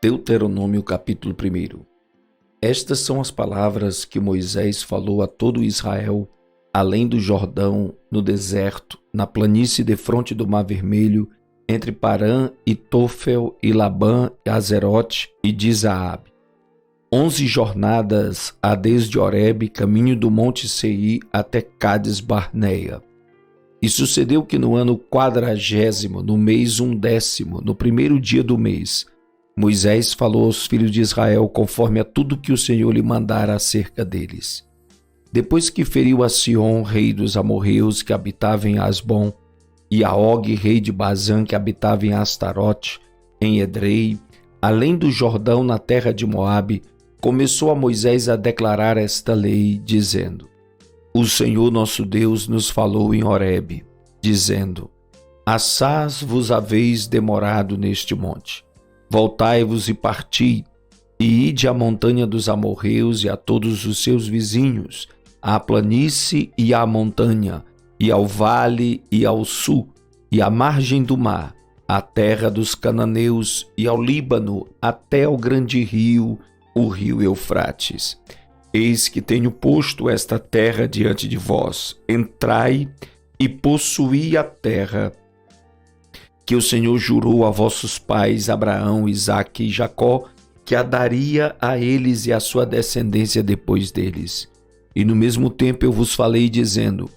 Deuteronômio capítulo 1. Estas são as palavras que Moisés falou a todo Israel, além do Jordão, no deserto, na planície defronte do Mar Vermelho, entre Parã e Tofel e Labã, Azerote e Dizaabe. 11 jornadas há desde Horebe, caminho do monte Seir até Cades Barneia. E sucedeu que no ano 40º, no mês 10º, no primeiro dia do mês, Moisés falou aos filhos de Israel conforme a tudo que o Senhor lhe mandara acerca deles. Depois que feriu a Sion, rei dos amorreus, que habitava em Asbom, e a Og, rei de Bazã, que habitava em Astarote, em Edrei, além do Jordão, na terra de Moabe, começou a Moisés a declarar esta lei, dizendo: O Senhor nosso Deus nos falou em Horebe, dizendo: Assaz vos haveis demorado neste monte. Voltai-vos e parti, e ide à montanha dos amorreus e a todos os seus vizinhos, à planície e à montanha, e ao vale e ao sul, e à margem do mar, à terra dos cananeus e ao Líbano, até ao grande rio, o rio Eufrates. Eis que tenho posto esta terra diante de vós. Entrai e possuí a terra que o Senhor jurou a vossos pais, Abraão, Isaque e Jacó, que a daria a eles e à sua descendência depois deles. E no mesmo tempo eu vos falei, dizendo: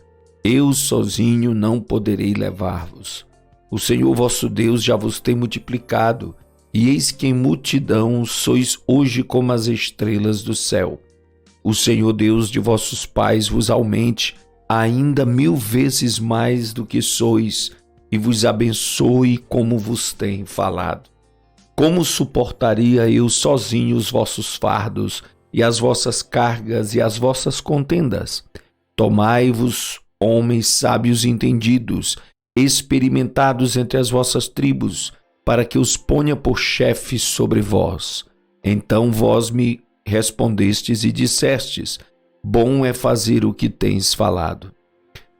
Eu sozinho não poderei levar-vos. O Senhor vosso Deus já vos tem multiplicado, e eis que em multidão sois hoje como as estrelas do céu. O Senhor Deus de vossos pais vos aumente ainda 1000 vezes mais do que sois, e vos abençoe como vos tem falado. Como suportaria eu sozinho os vossos fardos, e as vossas cargas e as vossas contendas? Tomai-vos homens sábios e entendidos, experimentados entre as vossas tribos, para que os ponha por chefes sobre vós. Então vós me respondestes e dissestes: Bom é fazer o que tens falado.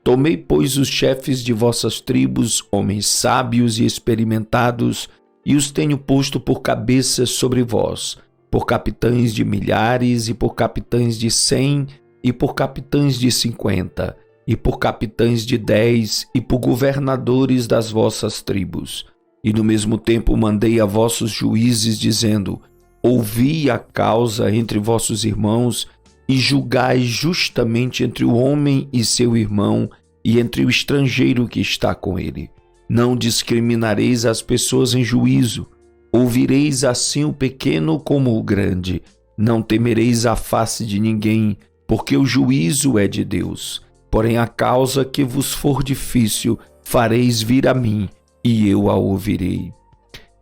Tomei, pois, os chefes de vossas tribos, homens sábios e experimentados, e os tenho posto por cabeças sobre vós, por capitães de milhares, e por capitães de 100, e por capitães de 50, e por capitães de 10, e por governadores das vossas tribos. E no mesmo tempo mandei a vossos juízes, dizendo: Ouvi a causa entre vossos irmãos, e julgai justamente entre o homem e seu irmão, e entre o estrangeiro que está com ele. Não discriminareis as pessoas em juízo. Ouvireis assim o pequeno como o grande. Não temereis a face de ninguém, porque o juízo é de Deus. Porém, a causa que vos for difícil, fareis vir a mim, e eu a ouvirei.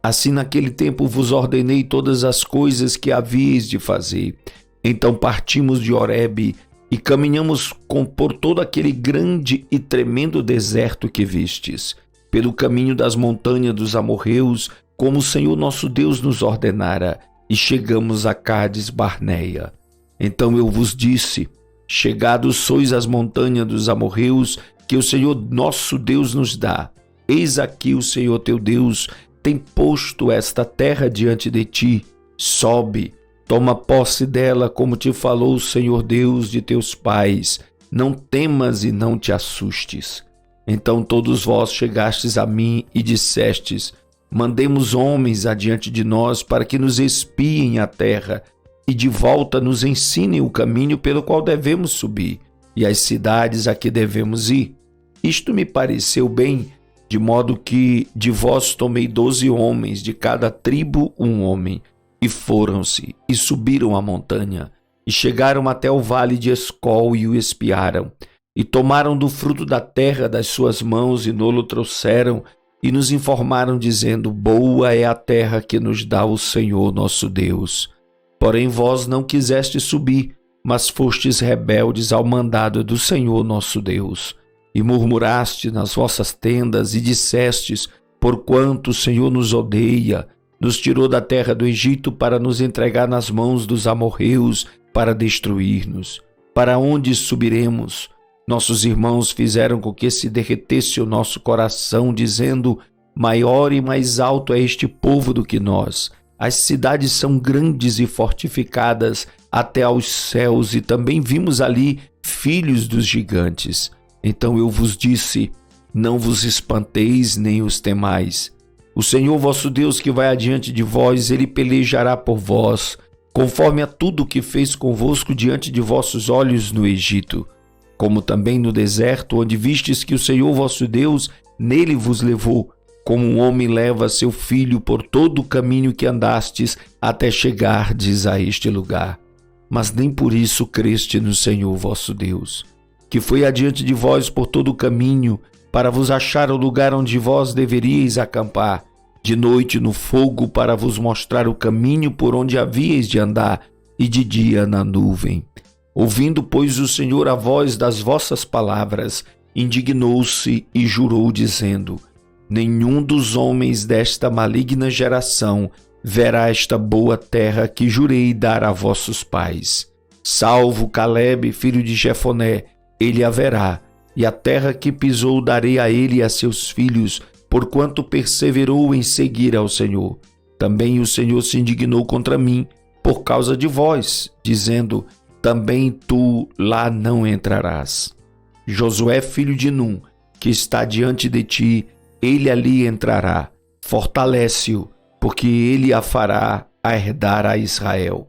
Assim, naquele tempo vos ordenei todas as coisas que havíeis de fazer. Então partimos de Horebe e caminhamos por todo aquele grande e tremendo deserto que vistes, pelo caminho das montanhas dos amorreus, como o Senhor nosso Deus nos ordenara, e chegamos a Cades Barneia. Então eu vos disse: Chegados sois às montanhas dos amorreus, que o Senhor nosso Deus nos dá. Eis aqui o Senhor teu Deus tem posto esta terra diante de ti. Sobe, toma posse dela, como te falou o Senhor Deus de teus pais. Não temas e não te assustes. Então todos vós chegastes a mim e dissestes: Mandemos homens adiante de nós para que nos espiem a terra, e de volta nos ensinem o caminho pelo qual devemos subir, e as cidades a que devemos ir. Isto me pareceu bem, de modo que de vós tomei 12 homens, de cada tribo um homem, e foram-se, e subiram a montanha, e chegaram até o vale de Escol, e o espiaram, e tomaram do fruto da terra das suas mãos, e nolo trouxeram, e nos informaram, dizendo: Boa é a terra que nos dá o Senhor nosso Deus. Porém vós não quisestes subir, mas fostes rebeldes ao mandado do Senhor nosso Deus. E murmuraste nas vossas tendas, e dissestes: Porquanto o Senhor nos odeia, nos tirou da terra do Egito para nos entregar nas mãos dos amorreus, para destruir-nos. Para onde subiremos? Nossos irmãos fizeram com que se derretesse o nosso coração, dizendo: Maior e mais alto é este povo do que nós. As cidades são grandes e fortificadas até aos céus, e também vimos ali filhos dos gigantes. Então eu vos disse: não vos espanteis nem os temais. O Senhor vosso Deus, que vai adiante de vós, ele pelejará por vós, conforme a tudo que fez convosco diante de vossos olhos no Egito, como também no deserto, onde vistes que o Senhor vosso Deus nele vos levou, como um homem leva seu filho por todo o caminho que andastes até chegardes a este lugar. Mas nem por isso creste no Senhor vosso Deus, que foi adiante de vós por todo o caminho, para vos achar o lugar onde vós deveríeis acampar, de noite no fogo para vos mostrar o caminho por onde havíeis de andar, e de dia na nuvem. Ouvindo, pois, o Senhor a voz das vossas palavras, indignou-se e jurou, dizendo: nenhum dos homens desta maligna geração verá esta boa terra que jurei dar a vossos pais. Salvo Calebe, filho de Jefoné, ele a verá, e a terra que pisou darei a ele e a seus filhos, porquanto perseverou em seguir ao Senhor. Também o Senhor se indignou contra mim, por causa de vós, dizendo: também tu lá não entrarás. Josué, filho de Num, que está diante de ti, ele ali entrará. Fortalece-o, porque ele a fará a herdar a Israel.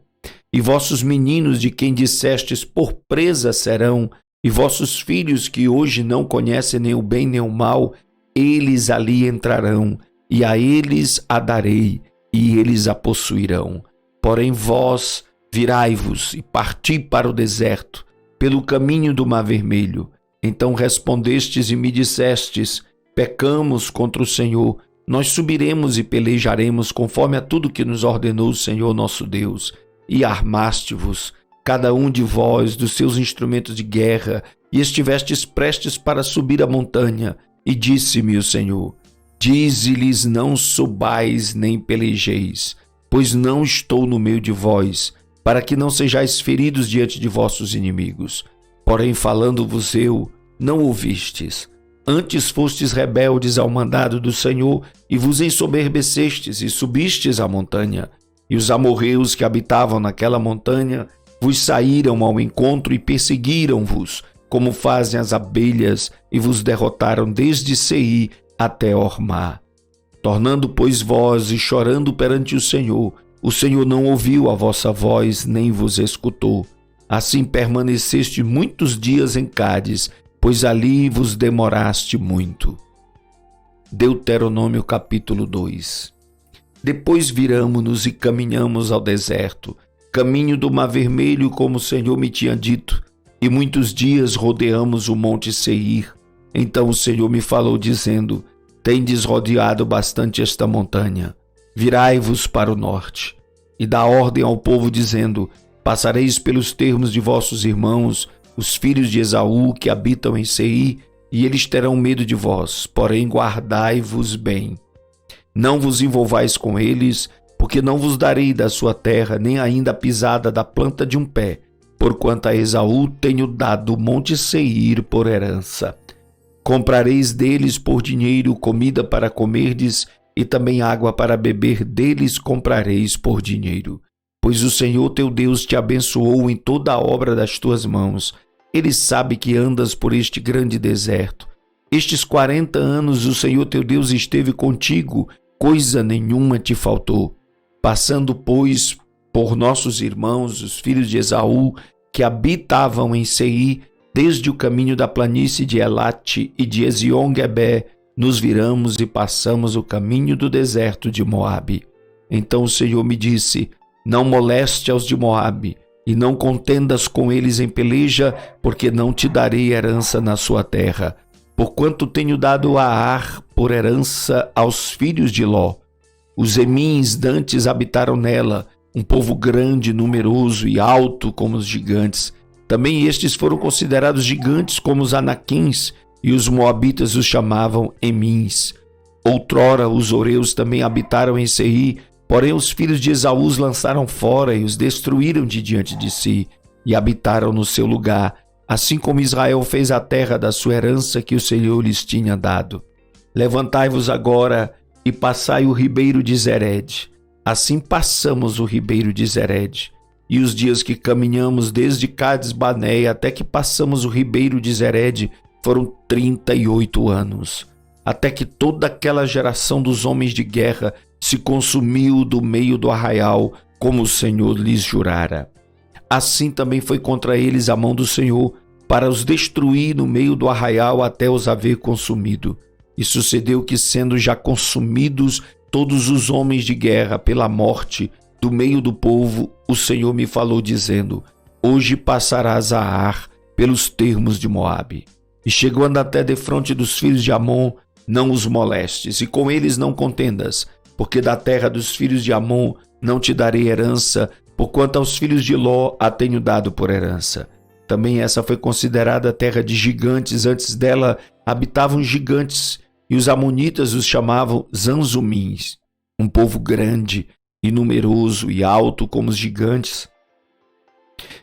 E vossos meninos, de quem dissestes por presa serão, e vossos filhos, que hoje não conhecem nem o bem nem o mal, eles ali entrarão, e a eles a darei, e eles a possuirão. Porém vós virai-vos e parti para o deserto, pelo caminho do Mar Vermelho. Então respondestes e me dissestes: pecamos contra o Senhor, nós subiremos e pelejaremos conforme a tudo que nos ordenou o Senhor nosso Deus. E armaste-vos, cada um de vós, dos seus instrumentos de guerra, e estivestes prestes para subir a montanha. E disse-me o Senhor: dize-lhes: não subais nem pelejeis, pois não estou no meio de vós, para que não sejais feridos diante de vossos inimigos. Porém, falando-vos eu, não ouvistes. Antes fostes rebeldes ao mandado do Senhor, e vos ensoberbecestes, e subistes à montanha. E os amorreus que habitavam naquela montanha vos saíram ao encontro e perseguiram-vos, como fazem as abelhas, e vos derrotaram desde Seir até Ormá. Tornando, pois, vós e chorando perante o Senhor não ouviu a vossa voz, nem vos escutou. Assim permaneceste muitos dias em Cádiz, pois ali vos demoraste muito. Deuteronômio capítulo 2. Depois viramo-nos e caminhamos ao deserto, caminho do Mar Vermelho, como o Senhor me tinha dito, e muitos dias rodeamos o monte Seir. Então o Senhor me falou, dizendo: tendes rodeado bastante esta montanha, virai-vos para o norte. E dá ordem ao povo, dizendo: passareis pelos termos de vossos irmãos, os filhos de Esaú, que habitam em Seir, e eles terão medo de vós, porém guardai-vos bem. Não vos envolvais com eles, porque não vos darei da sua terra, nem ainda a pisada da planta de um pé, porquanto a Esaú tenho dado o monte Seir por herança. Comprareis deles por dinheiro comida para comerdes, e também água para beber deles comprareis por dinheiro. Pois o Senhor teu Deus te abençoou em toda a obra das tuas mãos. Ele sabe que andas por este grande deserto. Estes 40 anos o Senhor teu Deus esteve contigo, coisa nenhuma te faltou. Passando, pois, por nossos irmãos, os filhos de Esaú, que habitavam em Seir, desde o caminho da planície de Elate e de Ezion-Geber, nos viramos e passamos o caminho do deserto de Moabe. Então o Senhor me disse: não moleste aos de Moabe, e não contendas com eles em peleja, porque não te darei herança na sua terra, porquanto tenho dado a Ar por herança aos filhos de Ló. Os Emins dantes habitaram nela, um povo grande, numeroso e alto como os gigantes. Também estes foram considerados gigantes como os anaquins, e os moabitas os chamavam Emins. Outrora os horeus também habitaram em Seir, porém os filhos de Esaú os lançaram fora e os destruíram de diante de si, e habitaram no seu lugar, assim como Israel fez a terra da sua herança que o Senhor lhes tinha dado. Levantai-vos agora e passai o ribeiro de Zered. Assim passamos o ribeiro de Zered, e os dias que caminhamos desde Cades-Barneia até que passamos o ribeiro de Zered foram 38 anos, até que toda aquela geração dos homens de guerra se consumiu do meio do arraial, como o Senhor lhes jurara. Assim também foi contra eles a mão do Senhor, para os destruir no meio do arraial até os haver consumido. E sucedeu que, sendo já consumidos todos os homens de guerra pela morte do meio do povo, o Senhor me falou dizendo: hoje passarás a Ar pelos termos de Moabe. E chegando até defronte dos filhos de Amon, não os molestes, e com eles não contendas, porque da terra dos filhos de Amon não te darei herança, porquanto aos filhos de Ló a tenho dado por herança. Também essa foi considerada terra de gigantes, antes dela habitavam gigantes, e os amonitas os chamavam Zanzumins, um povo grande e numeroso e alto como os gigantes.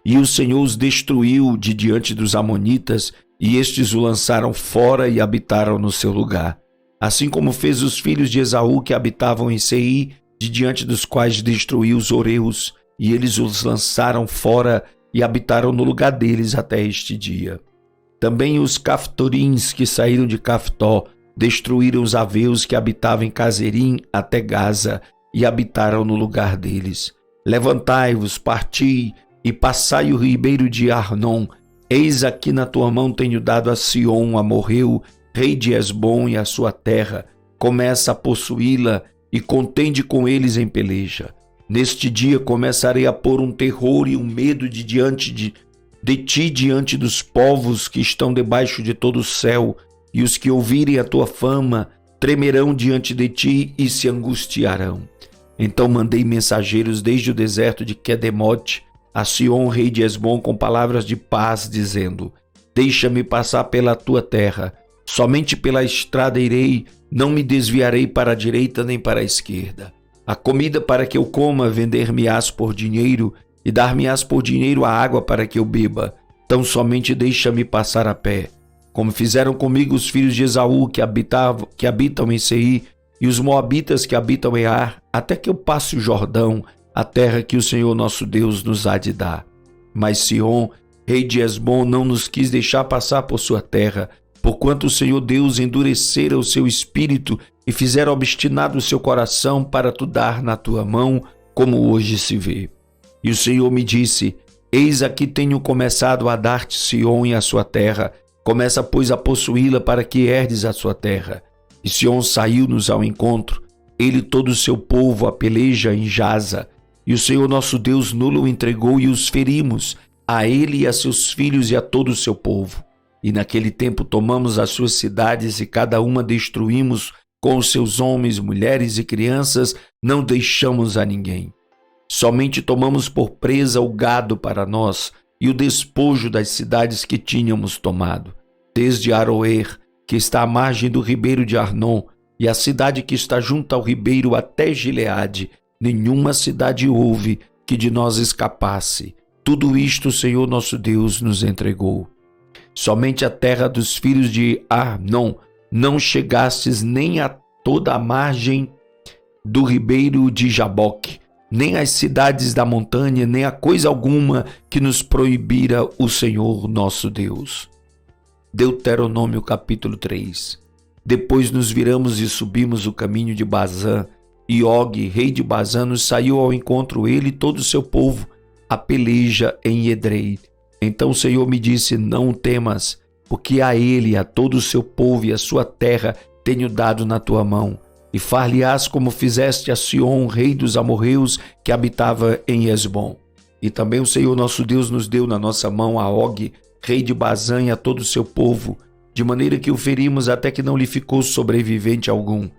E o Senhor os destruiu de diante dos amonitas, e estes o lançaram fora e habitaram no seu lugar. Assim como fez os filhos de Esaú que habitavam em Seir, de diante dos quais destruiu os Oreus, e eles os lançaram fora e habitaram no lugar deles até este dia. Também os Caftorins que saíram de Caftó destruíram os aveus que habitavam em Cazerim até Gaza e habitaram no lugar deles. Levantai-vos, parti e passai o ribeiro de Arnon. Eis aqui na tua mão tenho dado a Sion, amorreu, rei de Hesbom e a sua terra. Começa a possuí-la e contende com eles em peleja. Neste dia começarei a pôr um terror e um medo de ti diante dos povos que estão debaixo de todo o céu, e os que ouvirem a tua fama tremerão diante de ti e se angustiarão. Então mandei mensageiros desde o deserto de Quedemote a Sion, rei de Hesbom, com palavras de paz, dizendo: deixa-me passar pela tua terra, somente pela estrada irei, não me desviarei para a direita nem para a esquerda. A comida para que eu coma vender-me-ás por dinheiro, e dar-me-ás por dinheiro a água para que eu beba. Tão somente deixa-me passar a pé, como fizeram comigo os filhos de Esaú que habitam em Seir, e os moabitas que habitam em Ar, até que eu passe o Jordão, a terra que o Senhor nosso Deus nos há de dar. Mas Sion, rei de Hesbom, não nos quis deixar passar por sua terra, porquanto o Senhor Deus endurecera o seu espírito e fizera obstinado o seu coração para tu dar na tua mão, como hoje se vê. E o Senhor me disse: eis aqui tenho começado a dar-te Sion e a sua terra, começa pois a possuí-la para que herdes a sua terra. E Sion saiu-nos ao encontro, ele e todo o seu povo a peleja em Jaza, e o Senhor nosso Deus nulo o entregou e os ferimos, a ele e a seus filhos e a todo o seu povo. E naquele tempo tomamos as suas cidades e cada uma destruímos com os seus homens, mulheres e crianças, não deixamos a ninguém. Somente tomamos por presa o gado para nós e o despojo das cidades que tínhamos tomado, desde Aroer, que está à margem do ribeiro de Arnon, e a cidade que está junto ao ribeiro até Gileade. Nenhuma cidade houve que de nós escapasse. Tudo isto o Senhor nosso Deus nos entregou. Somente a terra dos filhos de Arnon não chegastes nem a toda a margem do ribeiro de Jaboque, nem as cidades da montanha, nem a coisa alguma que nos proibira o Senhor nosso Deus. Deuteronômio capítulo 3. Depois nos viramos e subimos o caminho de Bazã, e Og, rei de Bazã, nos saiu ao encontro, ele e todo o seu povo, a peleja em Edrei. Então o Senhor me disse: não temas, porque a ele, a todo o seu povo e a sua terra tenho dado na tua mão. E far-lhe-ás como fizeste a Sion, rei dos amorreus, que habitava em Hesbom. E também o Senhor nosso Deus nos deu na nossa mão a Og, rei de Bazã, e a todo o seu povo, de maneira que o ferimos até que não lhe ficou sobrevivente algum.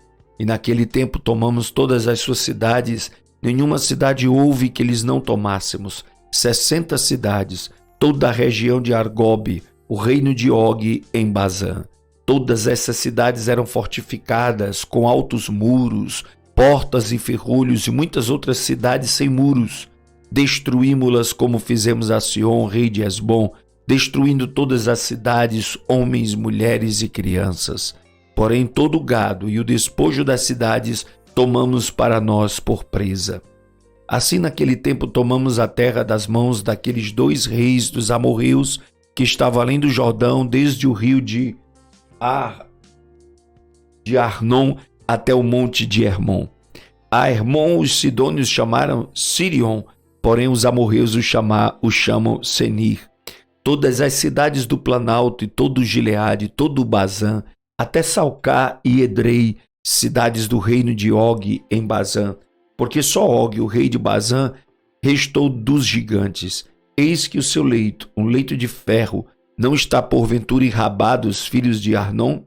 E naquele tempo tomamos todas as suas cidades, nenhuma cidade houve que lhes não tomássemos. 60 cidades, toda a região de Argobe, o reino de Og em Bazã. Todas essas cidades eram fortificadas, com altos muros, portas e ferrolhos, e muitas outras cidades sem muros. Destruímos-las como fizemos a Sion, rei de Hesbom, destruindo todas as cidades, homens, mulheres e crianças. Porém todo o gado e o despojo das cidades tomamos para nós por presa. Assim, naquele tempo, tomamos a terra das mãos daqueles 2 reis dos amorreus que estavam além do Jordão, desde o rio de Arnon até o monte de Hermon. A Hermon os sidônios chamaram Sirion, porém os amorreus o chamam Senir. Todas as cidades do Planalto e todo o Gileade, todo o Bazã, até Salcá e Edrei, cidades do reino de Og em Bazã, porque só Og, o rei de Bazã, restou dos gigantes. Eis que o seu leito, um leito de ferro, não está porventura em Rabá dos filhos de Arnon,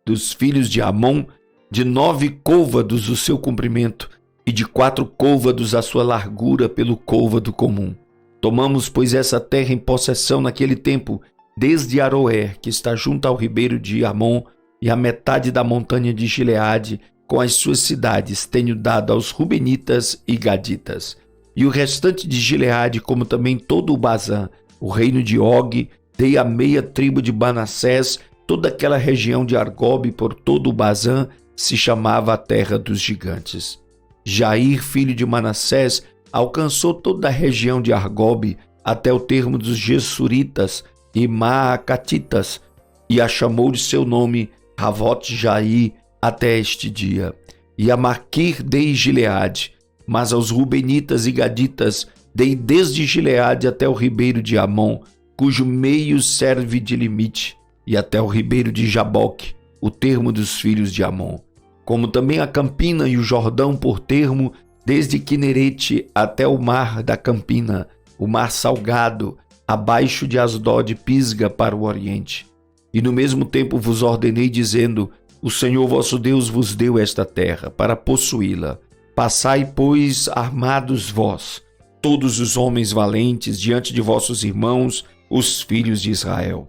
dos filhos de Amon, de 9 côvados o seu comprimento, e de 4 côvados a sua largura pelo côvado comum. Tomamos, pois, essa terra em possessão naquele tempo, desde Aroer, que está junto ao ribeiro de Amon, e a metade da montanha de Gileade, com as suas cidades, tenho dado aos Rubenitas e Gaditas. E o restante de Gileade, como também todo o Bazã, o reino de Og, dei a meia tribo de Manassés, toda aquela região de Argob por todo o Bazã, se chamava a terra dos gigantes. Jair, filho de Manassés, alcançou toda a região de Argob até o termo dos Gessuritas e Maacatitas, e a chamou de seu nome Ravote Jair até este dia. E a Maquir dei Gileade, mas aos Rubenitas e Gaditas dei desde Gileade até o ribeiro de Amon, cujo meio serve de limite, e até o ribeiro de Jaboque, o termo dos filhos de Amon, como também a Campina e o Jordão por termo, desde Quinerete até o mar da Campina, o mar salgado, abaixo de Asdod Pisga para o oriente. E no mesmo tempo vos ordenei, dizendo: o Senhor vosso Deus vos deu esta terra para possuí-la. Passai, pois, armados vós, todos os homens valentes, diante de vossos irmãos, os filhos de Israel.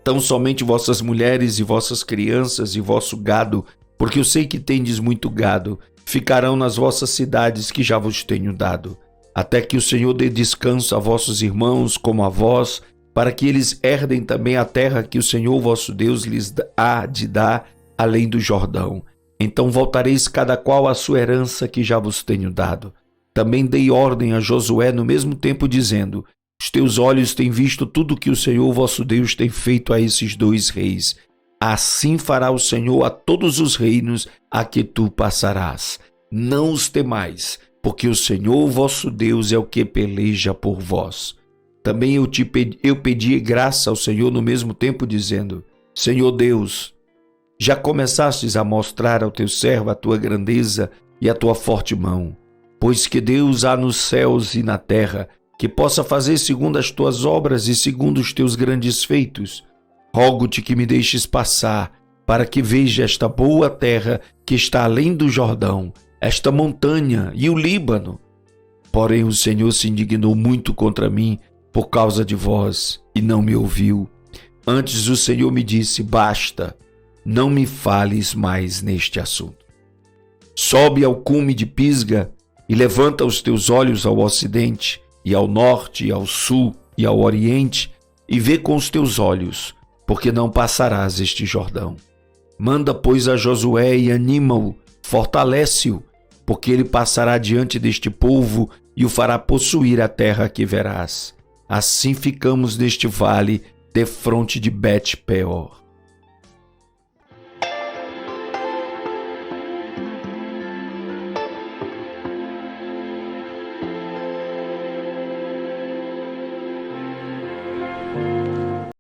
Tão somente vossas mulheres e vossas crianças e vosso gado, porque eu sei que tendes muito gado, ficarão nas vossas cidades que já vos tenho dado, até que o Senhor dê descanso a vossos irmãos como a vós, para que eles herdem também a terra que o Senhor vosso Deus lhes há de dar além do Jordão. Então voltareis cada qual à sua herança que já vos tenho dado. Também dei ordem a Josué no mesmo tempo, dizendo: os teus olhos têm visto tudo que o Senhor vosso Deus tem feito a esses 2 reis. Assim fará o Senhor a todos os reinos a que tu passarás. Não os temais, porque o Senhor vosso Deus é o que peleja por vós. Também eu pedi graça ao Senhor no mesmo tempo, dizendo: Senhor Deus, já começastes a mostrar ao teu servo a tua grandeza e a tua forte mão. Pois que Deus há nos céus e na terra, que possa fazer segundo as tuas obras e segundo os teus grandes feitos. Rogo-te que me deixes passar, para que veja esta boa terra que está além do Jordão, esta montanha e o Líbano. Porém o Senhor se indignou muito contra mim por causa de vós, e não me ouviu. Antes o Senhor me disse: basta, não me fales mais neste assunto. Sobe ao cume de Pisga e levanta os teus olhos ao ocidente, e ao norte, e ao sul, e ao oriente, e vê com os teus olhos, porque não passarás este Jordão. Manda, pois, a Josué e anima-o, fortalece-o, porque ele passará diante deste povo e o fará possuir a terra que verás. Assim ficamos neste vale, defronte de Bet-peor.